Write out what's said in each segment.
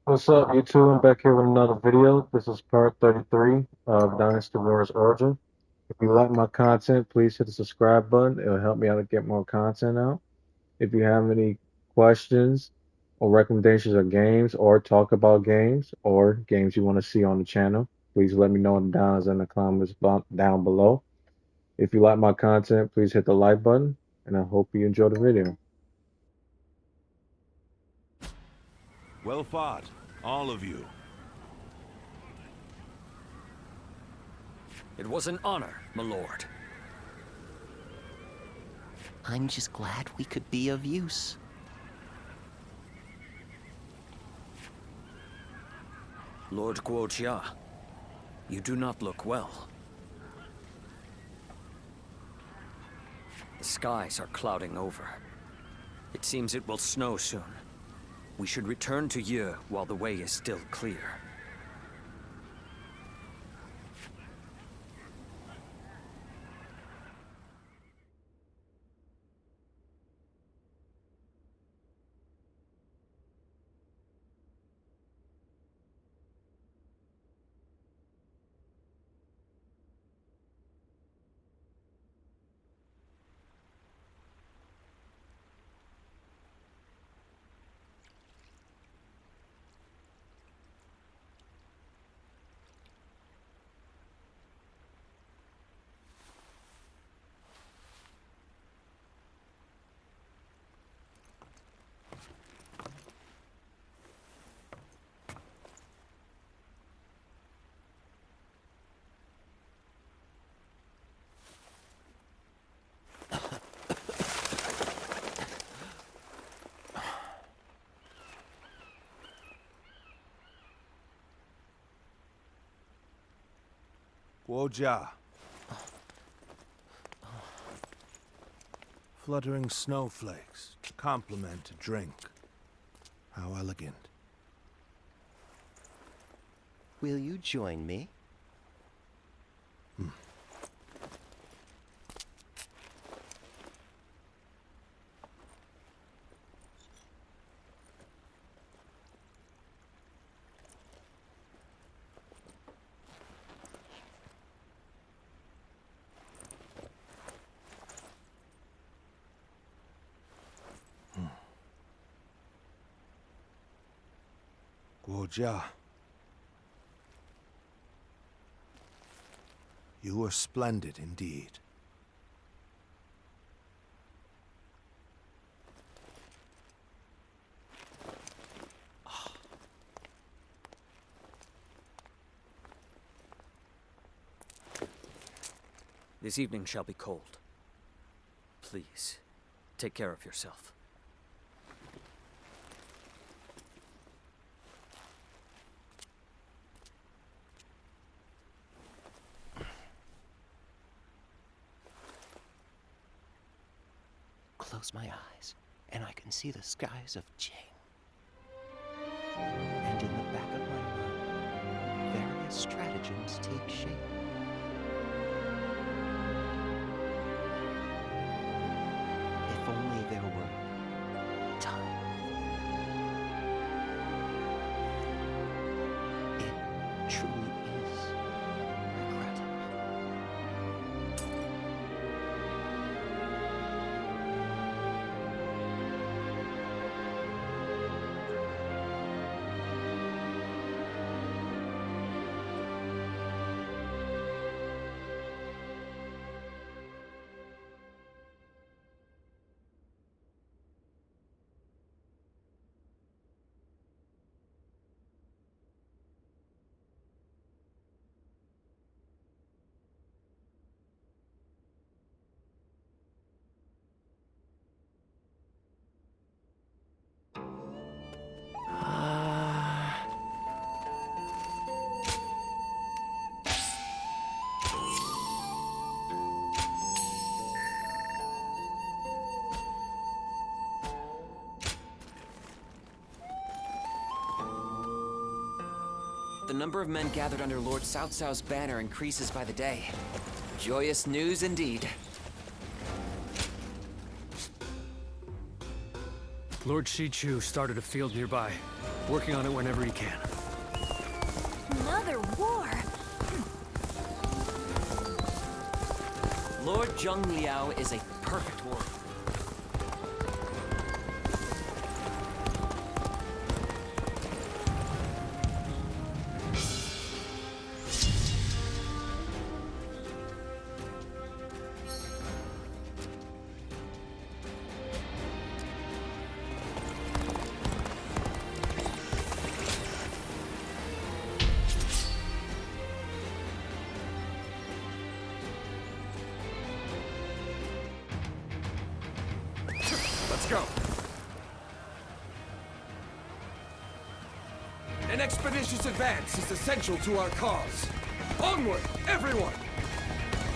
What's up, YouTube? I'm back here with another video. This is part 33 of Dynasty Wars Origin. If you like my content, please hit the subscribe button. It'll help me out to get more content out. If you have any questions or recommendations of games or talk about games or games you want to see on the channel, please let me know in the comments down below. If you like my content, please hit the like button, and I hope you enjoy the video. Well fought, all of you. It was an honor, my lord. I'm just glad we could be of use. Lord Guojia, you do not look well. The skies are clouding over. It seems it will snow soon. We should return to Yi while the way is still clear. Guojia. Fluttering snowflakes, compliment to drink. How elegant. Will you join me? Guojia. You are splendid indeed. This evening shall be cold. Please, take care of yourself. Close my eyes, and I can see the skies of Jing. And in the back of my mind, various stratagems take shape. If only there were time. It truly is regrettable. The number of men gathered under Lord Cao Cao's banner increases by the day. Joyous news indeed. Lord Shichu started a field nearby. Working on it whenever he can. Another war? Lord Zheng Liao is a perfect warrior. Let's go. An expeditious advance is essential to our cause. Onward, everyone!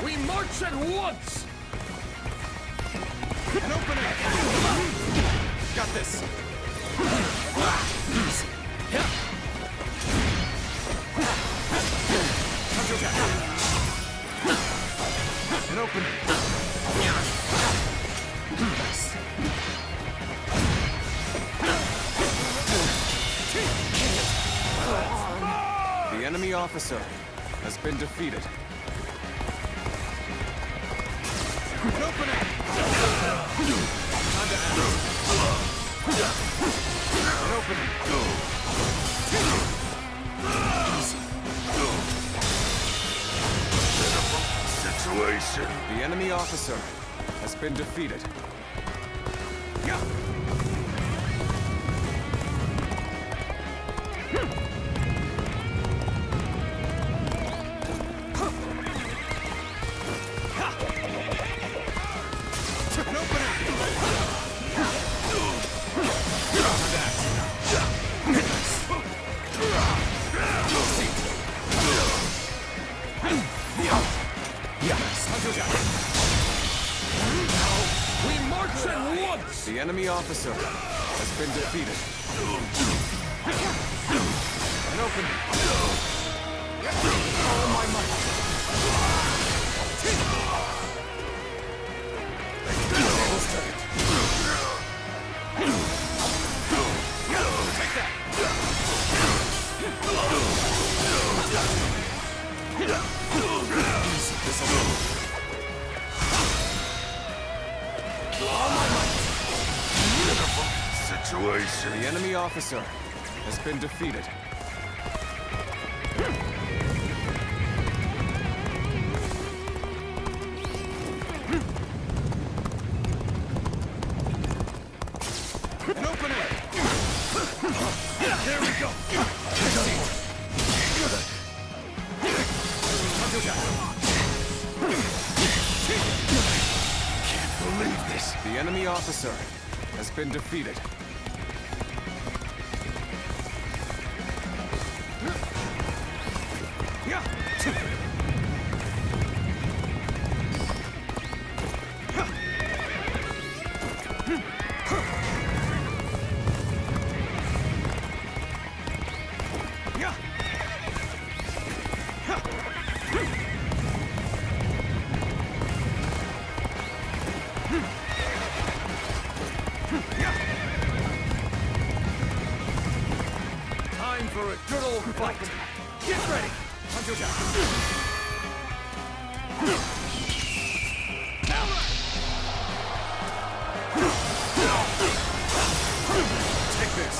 We march at once! An opening! Got this! An opening! The enemy officer has been defeated. An opening! Time to act. An opening! Situation. The enemy officer has been defeated. We march at once! The enemy officer has been defeated. An opening. All my might. Tables turned. Take that. This'll do. Situation. The enemy officer has been defeated. An opening! There we go! Can't believe this. The enemy officer has been defeated. Time for a good old fight. Get ready. Hunter down. Take this.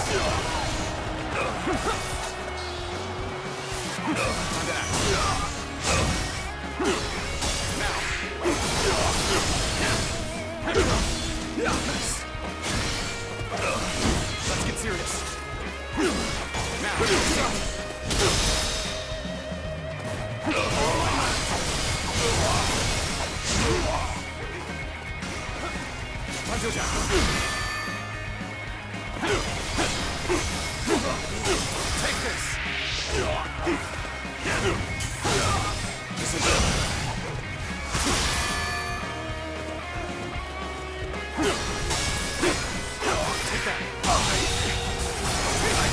Time to act. Now. Let's get serious. Take this. This is it. Take that.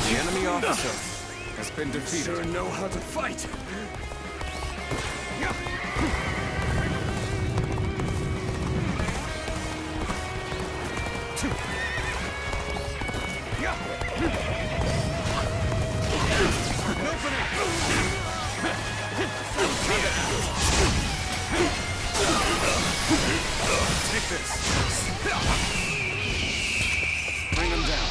The enemy officer has been defeated. Sure know how to fight. Take this. Bring him down.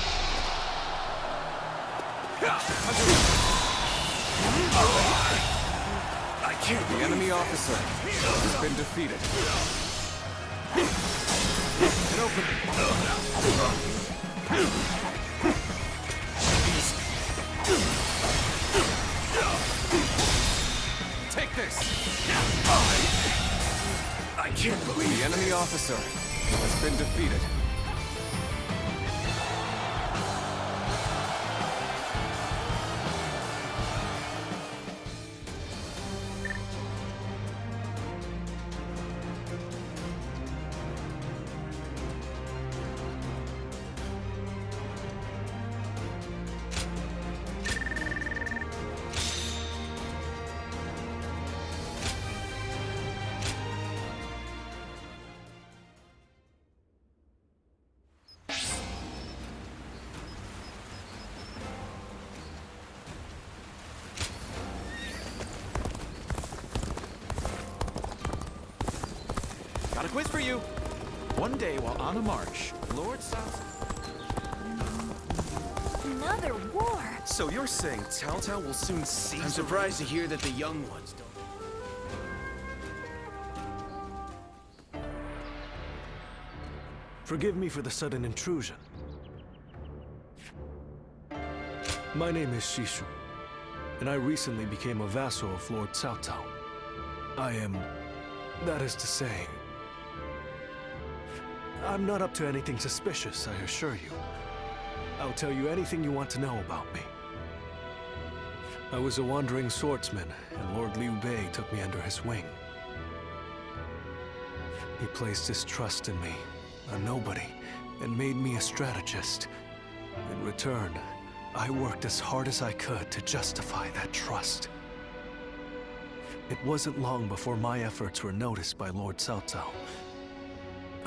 I can't. The enemy officer has been defeated. Get open. Take this. I can't believe The enemy officer has been defeated. Got a quiz for you. One day while on a march, Lord South... Another war. So you're saying Cao Cao will soon cease? I'm surprised to hear that the young ones don't. Forgive me for the sudden intrusion. My name is Shishu, and I recently became a vassal of Lord Cao Cao. I am... that is to say... I'm not up to anything suspicious, I assure you. I'll tell you anything you want to know about me. I was a wandering swordsman, and Lord Liu Bei took me under his wing. He placed his trust in me, a nobody, and made me a strategist. In return, I worked as hard as I could to justify that trust. It wasn't long before my efforts were noticed by Lord Cao Cao.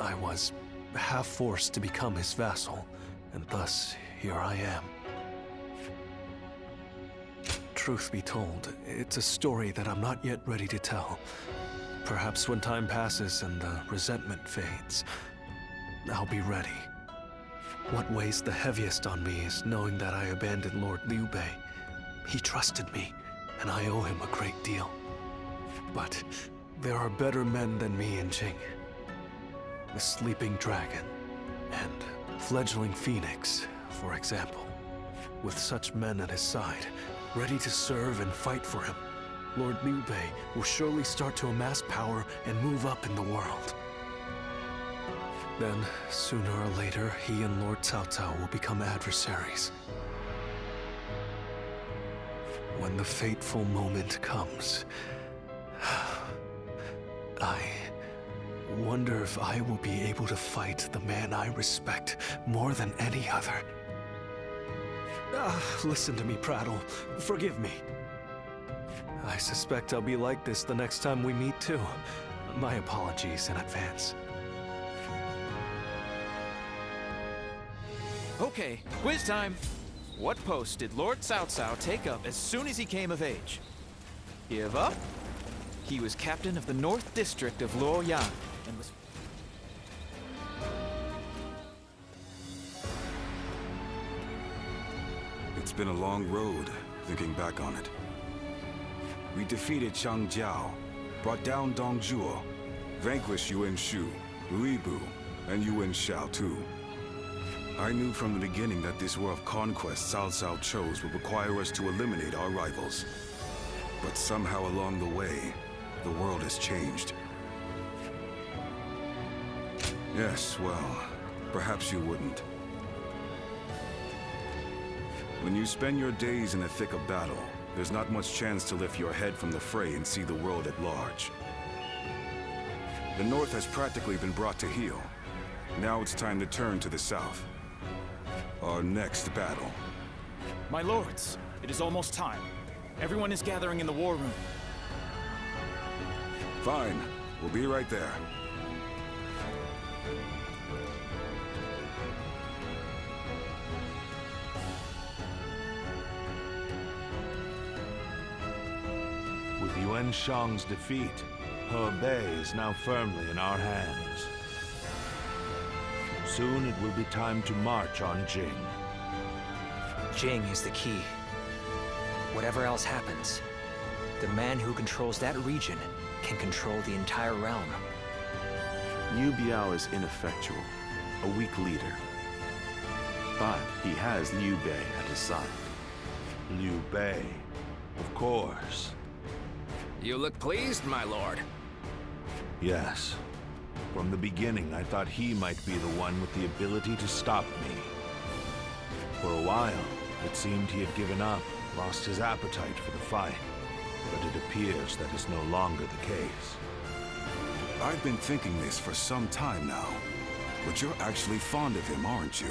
I was half forced to become his vassal, and thus, here I am. Truth be told, it's a story that I'm not yet ready to tell. Perhaps when time passes and the resentment fades, I'll be ready. What weighs the heaviest on me is knowing that I abandoned Lord Liu Bei. He trusted me, and I owe him a great deal. But there are better men than me in Jing. The Sleeping Dragon, and Fledgling Phoenix, for example. With such men at his side, ready to serve and fight for him, Lord Liu Bei will surely start to amass power and move up in the world. Then, sooner or later, he and Lord Cao Cao will become adversaries. When the fateful moment comes, I wonder if I will be able to fight the man I respect more than any other. Listen to me, Prattle. Forgive me. I suspect I'll be like this the next time we meet, too. My apologies in advance. Okay, quiz time. What post did Lord Cao Cao take up as soon as he came of age? Give up? He was captain of the North District of Luoyang and was... It's been a long road, thinking back on it. We defeated Chang Jiao, brought down Dong Zhuo, vanquished Yuan Shu, Lu Bu, and Yuan Shao too. I knew from the beginning that this war of conquest Cao Cao chose would require us to eliminate our rivals. But somehow along the way, the world has changed. Yes, well, perhaps you wouldn't. When you spend your days in the thick of battle, there's not much chance to lift your head from the fray and see the world at large. The North has practically been brought to heel. Now it's time to turn to the South. Our next battle. My lords, it is almost time. Everyone is gathering in the war room. Fine. We'll be right there. Yuan Shang's defeat, Hebei is now firmly in our hands. Soon it will be time to march on Jing. Jing is the key. Whatever else happens, the man who controls that region can control the entire realm. Yu Biao is ineffectual, a weak leader. But he has Liu Bei at his side. Liu Bei, of course. You look pleased, my lord. Yes. From the beginning, I thought he might be the one with the ability to stop me. For a while, it seemed he had given up, lost his appetite for the fight. But it appears that is no longer the case. I've been thinking this for some time now. But you're actually fond of him, aren't you?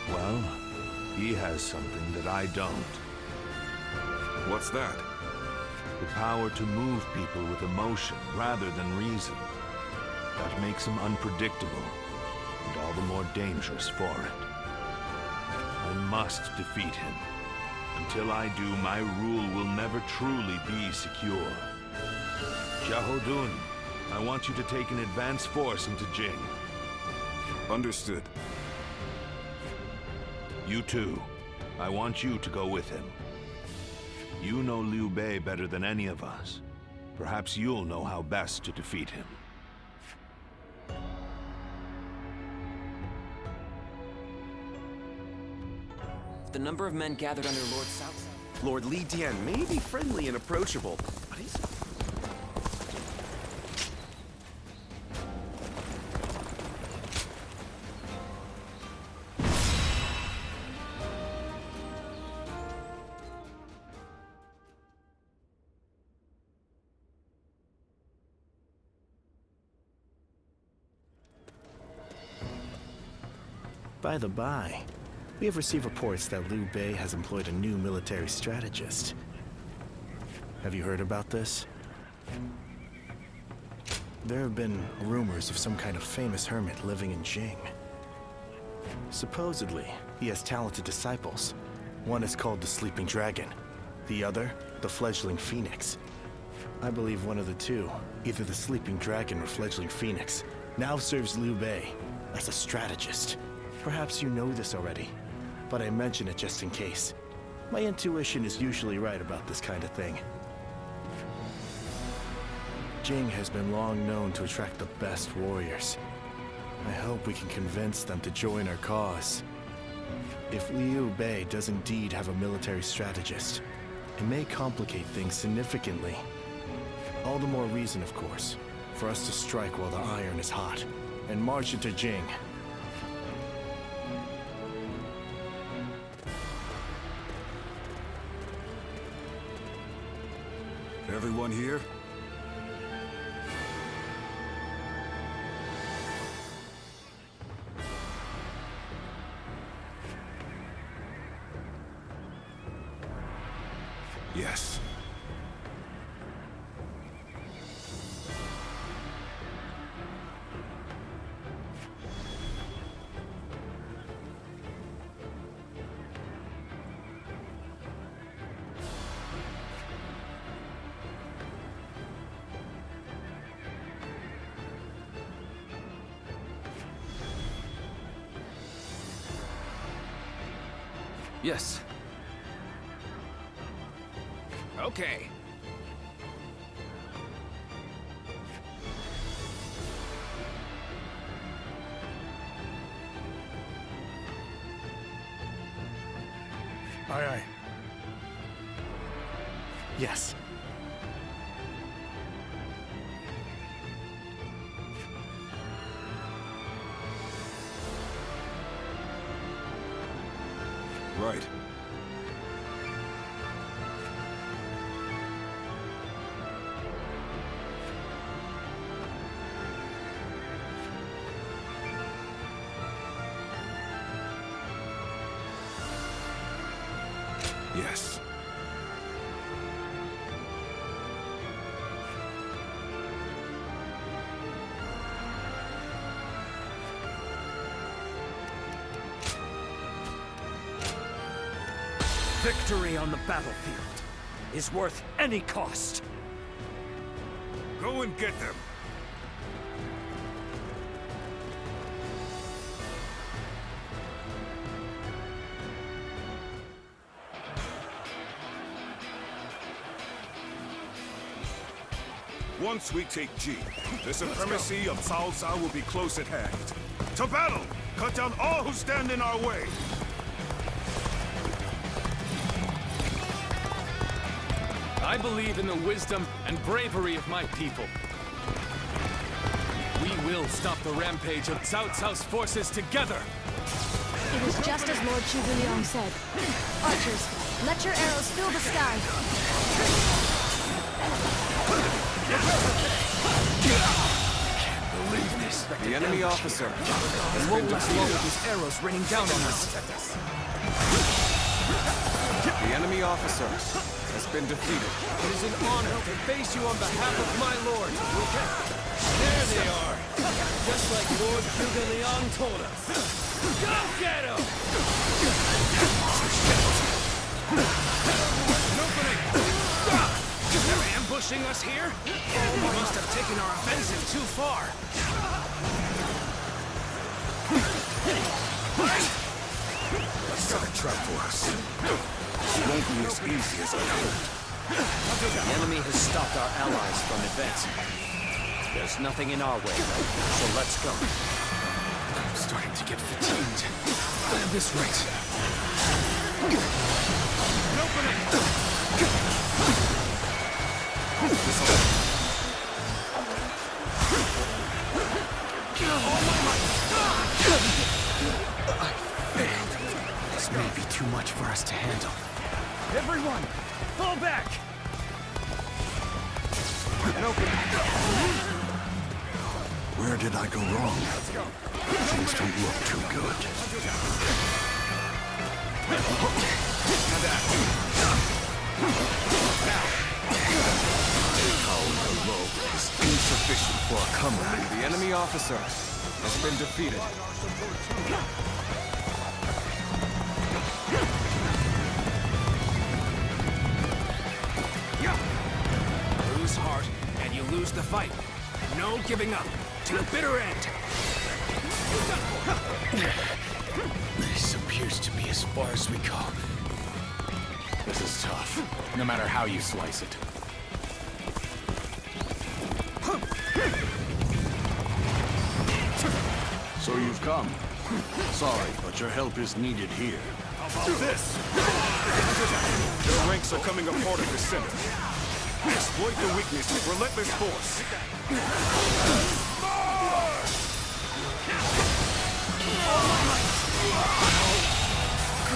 Well, he has something that I don't. What's that? The power to move people with emotion rather than reason. That makes him unpredictable, and all the more dangerous for it. I must defeat him. Until I do, my rule will never truly be secure. Xiahou, I want you to take an advance force into Jing. Understood. You too. I want you to go with him. You know Liu Bei better than any of us. Perhaps you'll know how best to defeat him. The number of men gathered under Lord South... Lord Li Dian may be friendly and approachable, but he's... By the by, we have received reports that Liu Bei has employed a new military strategist. Have you heard about this? There have been rumors of some kind of famous hermit living in Jing. Supposedly, he has talented disciples. One is called the Sleeping Dragon, the other, the Fledgling Phoenix. I believe one of the two, either the Sleeping Dragon or Fledgling Phoenix, now serves Liu Bei as a strategist. Perhaps you know this already, but I mention it just in case. My intuition is usually right about this kind of thing. Jing has been long known to attract the best warriors. I hope we can convince them to join our cause. If Liu Bei does indeed have a military strategist, it may complicate things significantly. All the more reason, of course, for us to strike while the iron is hot, and march into Jing. Everyone here? Yes. Yes. Okay. Aye, aye. Yes. Right. Yes. Victory on the battlefield is worth any cost. Go and get them. Once we take G, the supremacy of Cao Cao will be close at hand. To battle! Cut down all who stand in our way! I believe in the wisdom and bravery of my people. We will stop the rampage of Cao Cao's forces together! It is just as Lord Zhuge said. Archers, let your arrows fill the sky. Can't believe this. The enemy officer has been defeated with his arrows raining down on us. The enemy officer has been defeated. It is an honor to face you on behalf of my lord. There they are! Just like Lord Zhuge told us. Go get him! An opening! They're ambushing us here? We must have taken our offensive too far. Set a trap for us. It won't be as easy as I hoped. The enemy has stopped our allies from advancing. There's nothing in our way, so let's go. I'm starting to get fatigued. At this rate. An opening! I failed. This may be too much for us to handle. Everyone, fall back! An opening. Where did I go wrong? Things don't look too good. Power below is insufficient for a comeback. The enemy officer has been defeated. Lose heart, and you lose the fight. No giving up. To the bitter end. This appears to be as far as we go. This is tough, no matter how you slice it. So you've come. Sorry, but your help is needed here. How about this? Their ranks are coming apart at the center. Exploit the weakness with relentless force.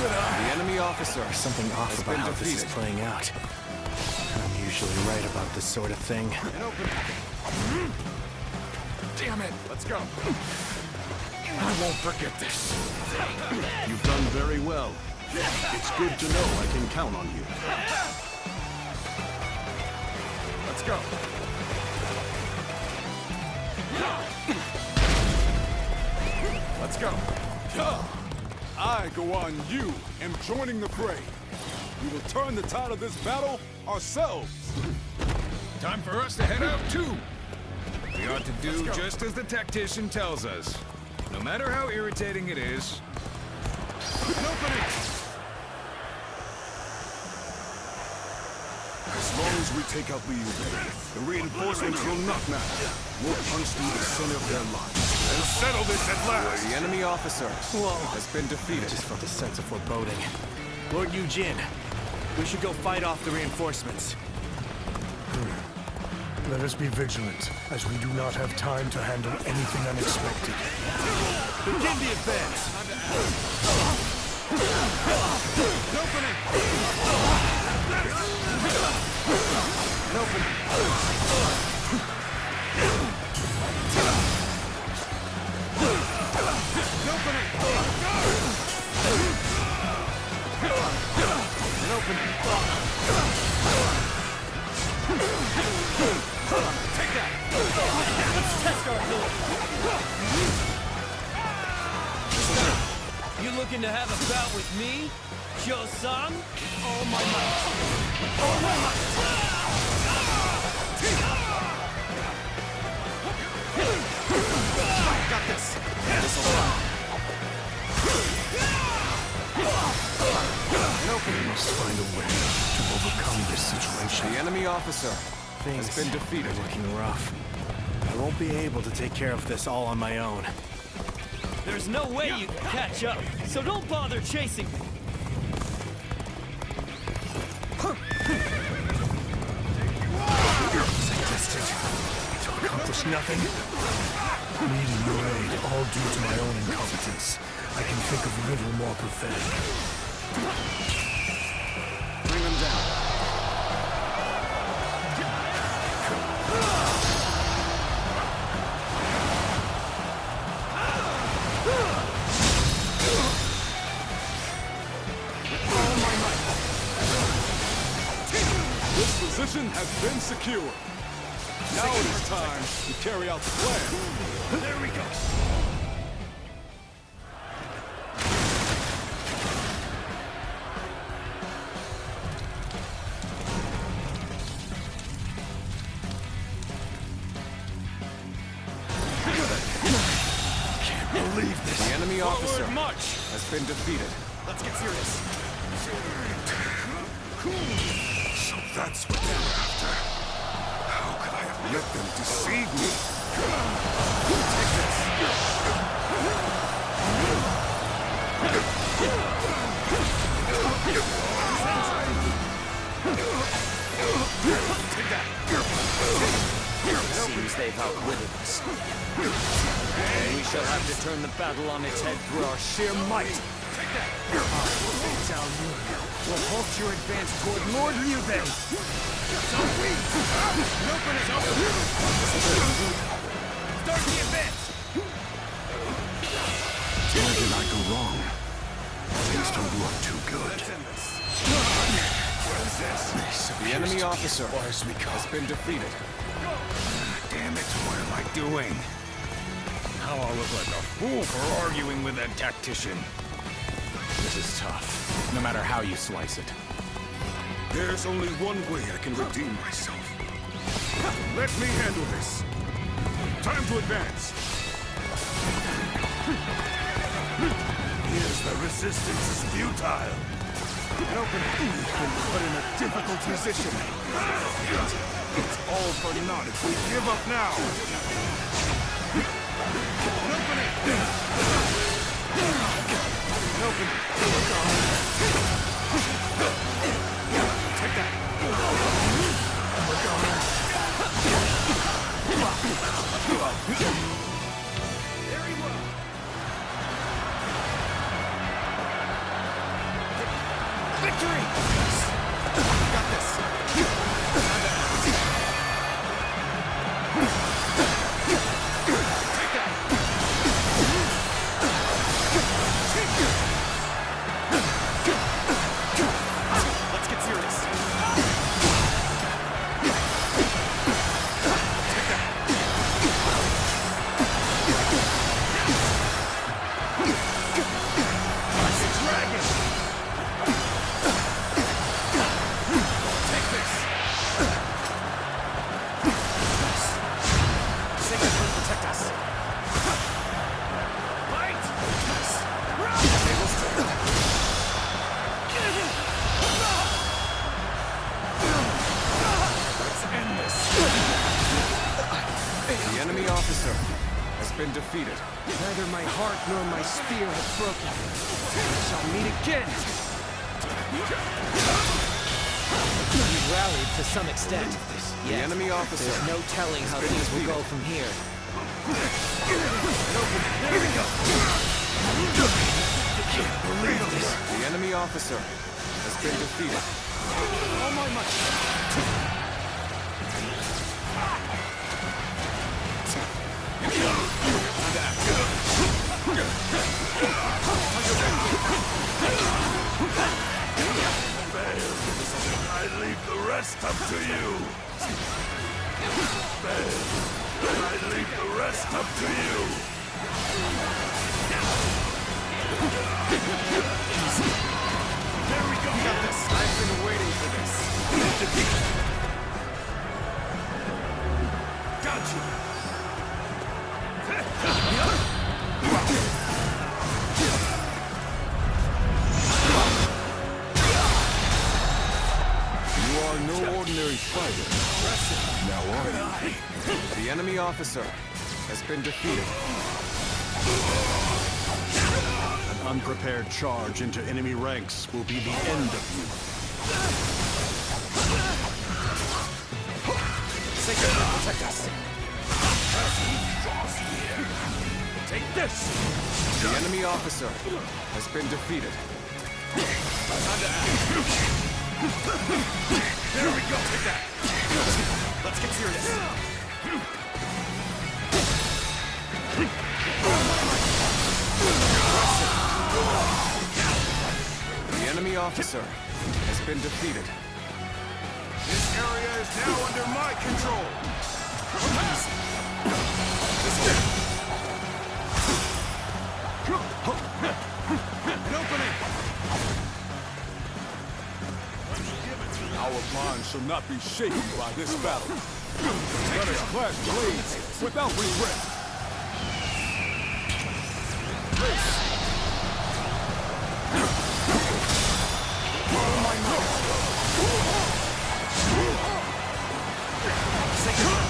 The enemy officer There's something off about how this is playing out. I'm usually right about this sort of thing. Damn it! Let's go. I won't forget this. You've done very well. It's good to know I can count on you. Let's go. Let's go. I, Guan Yu, am joining the fray. We will turn the tide of this battle ourselves. Time for us to head out too. We ought to do just as the tactician tells us. No matter how irritating it is. An opening! As long as we take out Liu Bei, the reinforcements will not matter. We'll punch through the center of their line and settle this at last. The enemy officer has been I defeated. just felt a sense of foreboding. Lord Yujin, we should go fight off the reinforcements. Let us be vigilant, as we do not have time to handle anything unexpected. Begin the advance! An opening! An opening. You looking to have a bout with me, Kyo-san? All my might. All my might. We must find a way to overcome this situation. The enemy officer Things has been defeated. are looking rough. I won't be able to take care of this all on my own. There's no way you can catch up, so don't bother chasing me. To accomplish nothing? Needing your aid, all due to my own incompetence. I can think of little more pathetic. Bring him down. This position has been secured. Now it is time to carry out the plan. There we go. Can't believe this. The enemy officer Forward march. has been defeated. Let's get serious. So that's what they were after. How could I have let them deceive me? Take this. Take that. Seems they've outwitted us. And we shall have to turn the battle on its head through our sheer might. We'll halt your advance toward Lord Liubei. So weak. Open is open. Start the advance. Where did I go wrong? Things don't look too good. The enemy officer has been defeated. Damn it, what am I doing? Now I'll look like a fool for arguing with that tactician. This is tough, no matter how you slice it. There's only one way I can redeem myself. Let me handle this. Time to advance. Here's the resistance is futile. An opening. We've been put in a difficult position. It's all for naught if we give up now. An opening. An opening. Take that. Very well. Victory! Got this. Let's get serious. The enemy officer has been defeated. Neither my heart nor my spear have broken. We shall meet again. We've rallied to some extent. The enemy officer. There's no telling how things will go from here. There we go. I can't believe this. The enemy officer has been defeated. All my might. I leave the rest up to you. I leave the rest up to you. There we go. Got this. I've been waiting for this. Got you. great fighter. Now are you? The enemy officer has been defeated. An unprepared charge into enemy ranks will be the end of you. Sacred, protect us. Take this! The enemy officer has been defeated. Time to act. There we go, take that! Let's get serious. The enemy officer has been defeated. This area is now under my control. An opening! Our minds shall not be shaken by this battle. Let us clash blades without regret.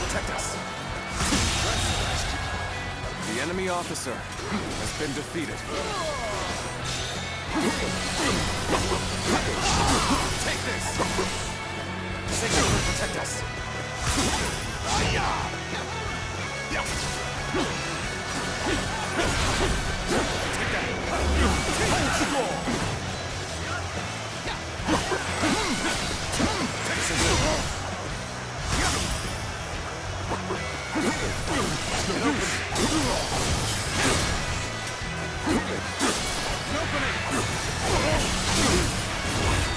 Protect us. The enemy officer has been defeated. Take this! Sacred, protect us. Take that!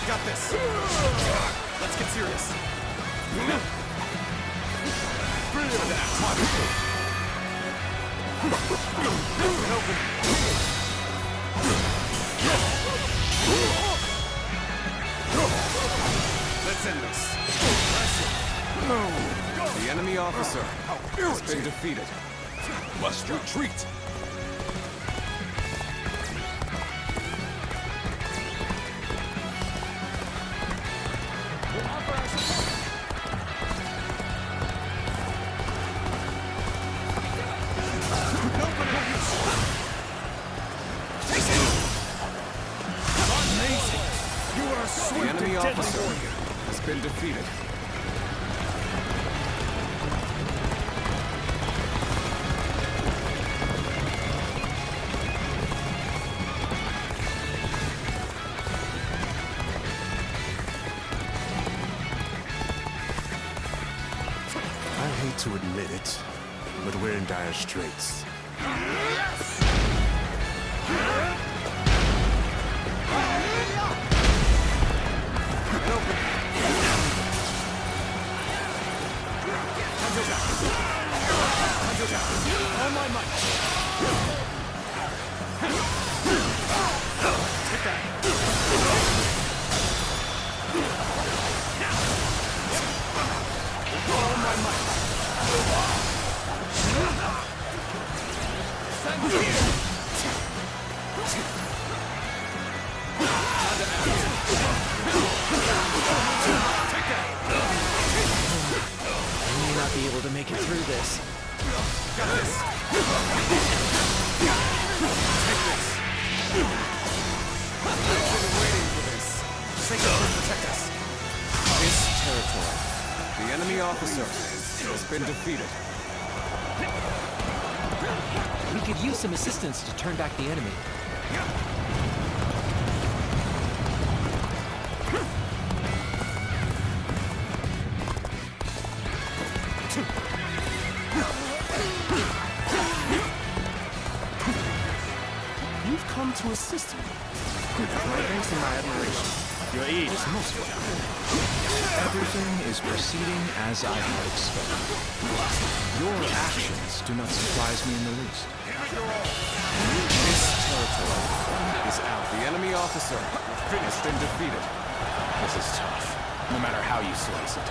Got this. Let's get serious. Let's end this. The enemy officer has been defeated. Must retreat. The enemy officer has been defeated. I hate to admit it, but we're in dire straits. All my might! Take that! All my might! Send you! Take that! I may not be able to make it through this. Got this! Take this! I've been waiting for this. Sacred, protect us. This territory. The enemy officer has been defeated. We could use some assistance to turn back the enemy. You've come to assist me. My thanks and my admiration. Your aid is most welcome. Everything is proceeding as I had expected. Your actions do not surprise me in the least. This territory is out. The enemy officer has been defeated. This is tough, no matter how you slice it.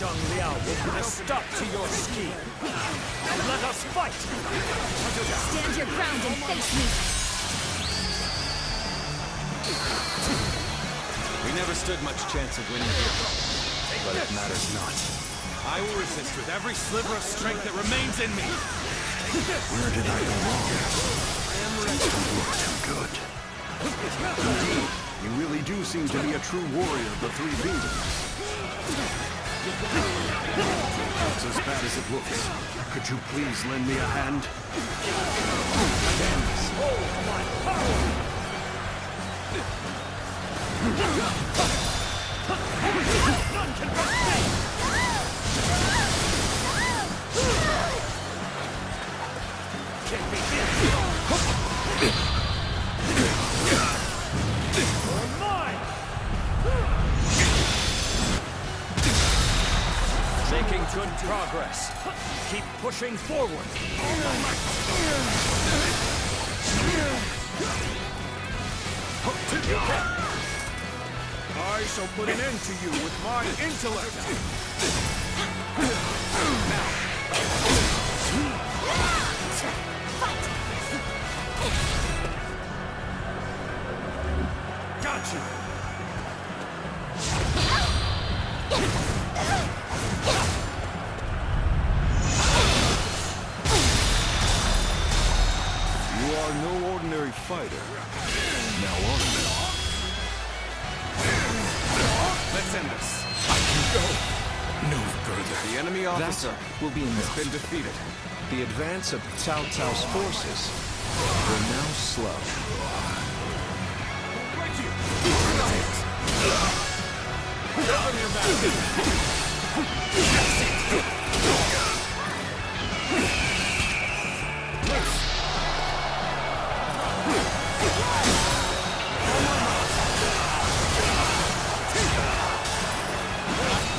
Chang Liao will put a stop to your scheme. Now let us fight! Stand your ground and face me! We never stood much chance of winning here, but it matters not. I will resist with every sliver of strength that remains in me. Where did I go wrong? Things don't look too good. Indeed, you really do seem to be a true warrior of the Three Kingdoms. It's as bad as it looks. Could you please lend me a hand? None can frustrate! Can't be hit! You're mine! Making good progress. Keep pushing forward. I shall put an end to you with my intellect. Got you. You are no ordinary fighter. Now on. Let's end this. I can go no further. The enemy officer Will be enough. has been defeated. The advance of Cao Cao's forces will now slow.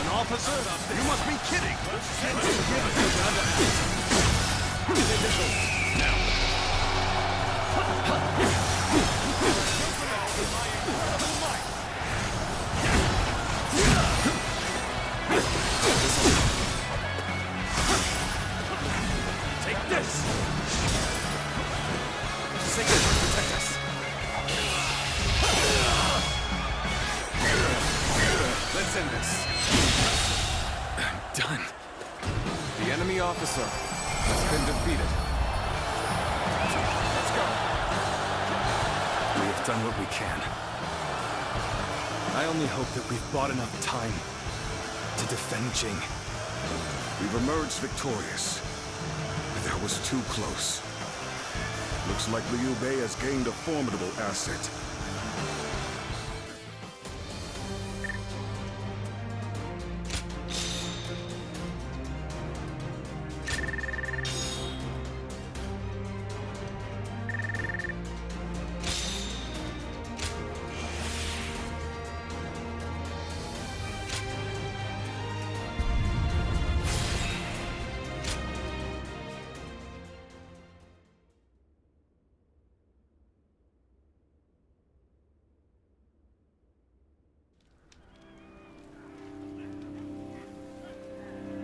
An officer? You must be kidding. Take this! Sacred protect us. Let's end this. I'm done. The enemy officer has been defeated. Let's go. We have done what we can. I only hope that we've bought enough time to defend Jing. We've emerged victorious. But that was too close. Looks like Liu Bei has gained a formidable asset.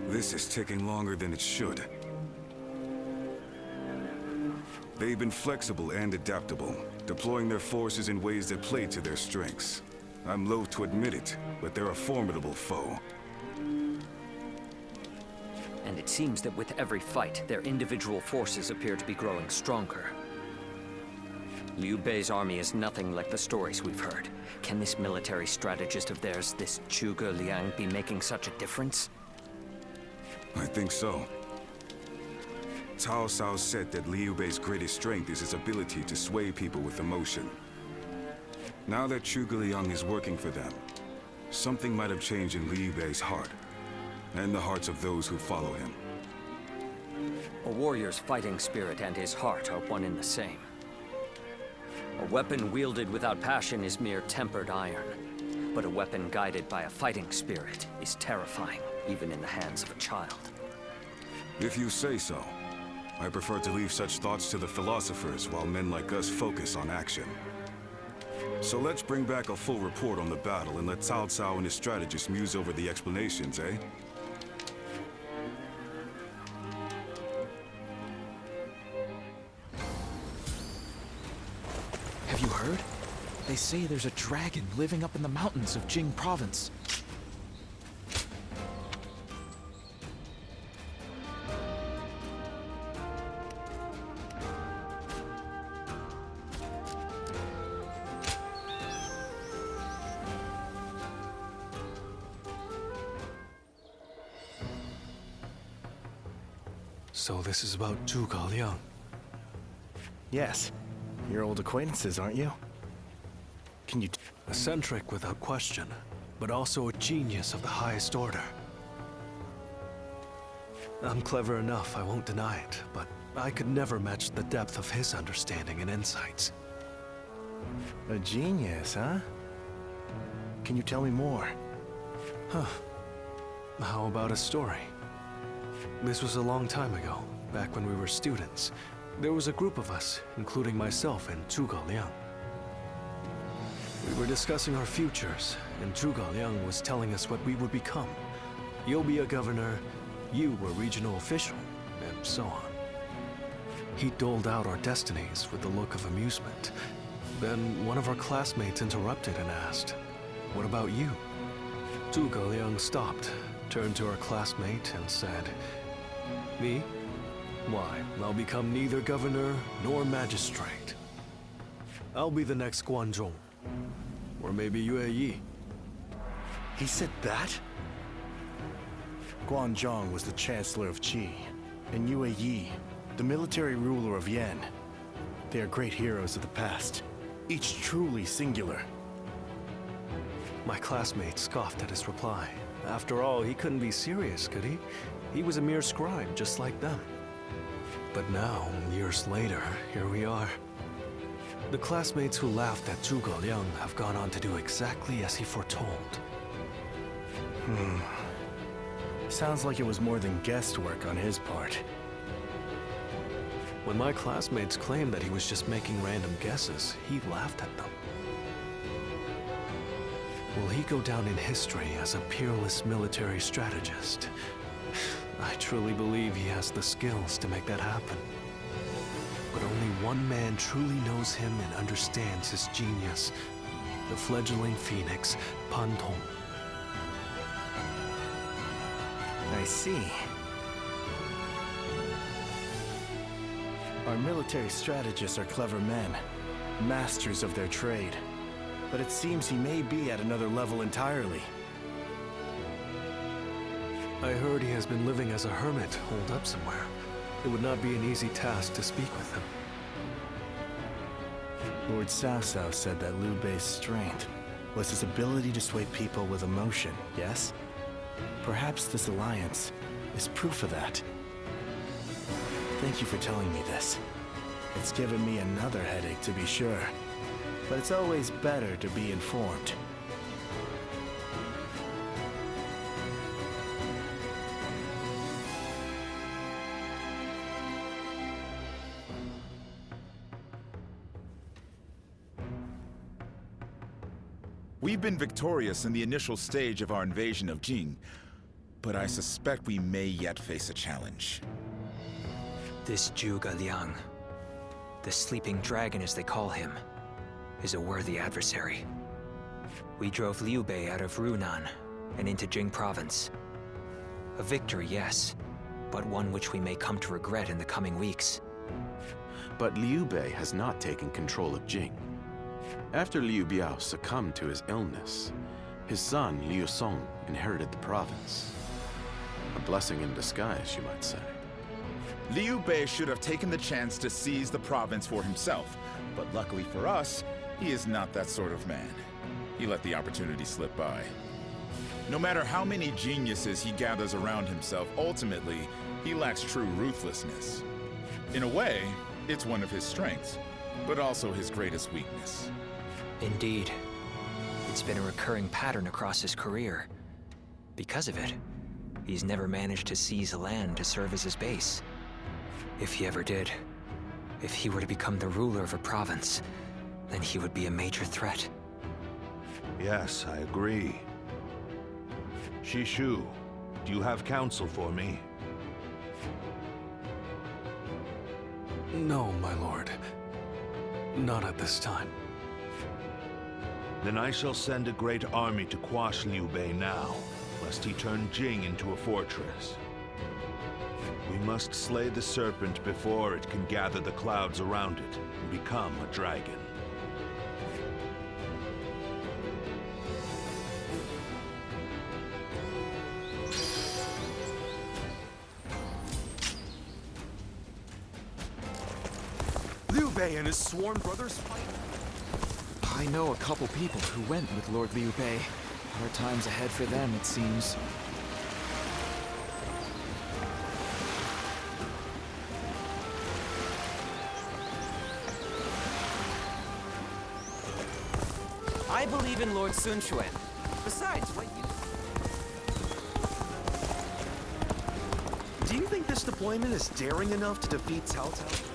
This is taking longer than it should. They've been flexible and adaptable, deploying their forces in ways that play to their strengths. I'm loath to admit it, but they're a formidable foe. And it seems that with every fight, their individual forces appear to be growing stronger. Liu Bei's army is nothing like the stories we've heard. Can this military strategist of theirs, this Zhuge Liang, be making such a difference? I think so. Cao Cao said that Liu Bei's greatest strength is his ability to sway people with emotion. Now that Zhuge Liang is working for them, something might have changed in Liu Bei's heart, and the hearts of those who follow him. A warrior's fighting spirit and his heart are one and the same. A weapon wielded without passion is mere tempered iron, but a weapon guided by a fighting spirit is terrifying, even in the hands of a child. If you say so. I prefer to leave such thoughts to the philosophers while men like us focus on action. So let's bring back a full report on the battle and let Cao Cao and his strategists muse over the explanations, eh? heard? They say there's a dragon living up in the mountains of Jing province. So this is about Zhuge Liang. Yes. You're old acquaintances, aren't you? Can you... Eccentric without question, but also a genius of the highest order. I'm clever enough, I won't deny it, but I could never match the depth of his understanding and insights. A genius, huh? Can you tell me more? Huh. How about a story? This was a long time ago, back when we were students. There was a group of us, including myself and Zhuge Liang. We were discussing our futures, and Zhuge Liang was telling us what we would become. You'll be a governor, you were regional official, and so on. He doled out our destinies with a look of amusement. Then one of our classmates interrupted and asked, "What about you?" Zhuge Liang stopped, turned to our classmate and said, "Me? Why, I'll become neither governor nor magistrate. I'll be the next Guanzhong. Or maybe Yue Yi." He said that? Guanzhong was the Chancellor of Qi, and Yue Yi, the military ruler of Yan. They are great heroes of the past, each truly singular. My classmate scoffed at his reply. After all, he couldn't be serious, could he? He was a mere scribe, just like them. But now, years later, here we are. The classmates who laughed at Zhuge Liang have gone on to do exactly as he foretold. Sounds like it was more than guesswork on his part. When my classmates claimed that he was just making random guesses, he laughed at them. Will he go down in history as a peerless military strategist? I truly believe he has the skills to make that happen. But only one man truly knows him and understands his genius. The fledgling phoenix, Pan Tong. I see. Our military strategists are clever men, masters of their trade. But it seems he may be at another level entirely. I heard he has been living as a hermit, holed up somewhere. It would not be an easy task to speak with him. Lord Cao Cao said that Liu Bei's strength was his ability to sway people with emotion, yes? Perhaps this alliance is proof of that. Thank you for telling me this. It's given me another headache, to be sure. But it's always better to be informed. We've been victorious in the initial stage of our invasion of Jing, but I suspect we may yet face a challenge. This Zhuge Liang, the sleeping dragon as they call him, is a worthy adversary. We drove Liu Bei out of Runan and into Jing province. A victory, yes, but one which we may come to regret in the coming weeks. But Liu Bei has not taken control of Jing. After Liu Biao succumbed to his illness, his son Liu Song inherited the province. A blessing in disguise, you might say. Liu Bei should have taken the chance to seize the province for himself, but luckily for us, he is not that sort of man. He let the opportunity slip by. No matter how many geniuses he gathers around himself, ultimately, he lacks true ruthlessness. In a way, it's one of his strengths, but also his greatest weakness. Indeed. It's been a recurring pattern across his career. Because of it, he's never managed to seize a land to serve as his base. If he ever did, if he were to become the ruler of a province, then he would be a major threat. Yes, I agree. Shishu, do you have counsel for me? No, my lord. Not at this time. Then I shall send a great army to quash Liu Bei now, lest he turn Jing into a fortress. We must slay the serpent before it can gather the clouds around it and become a dragon. Liu Bei and his sworn brothers fight? I know a couple people who went with Lord Liu Bei. Hard times ahead for them, it seems. I believe in Lord Sun Quan. Besides, what you... Do you think this deployment is daring enough to defeat Cao Cao?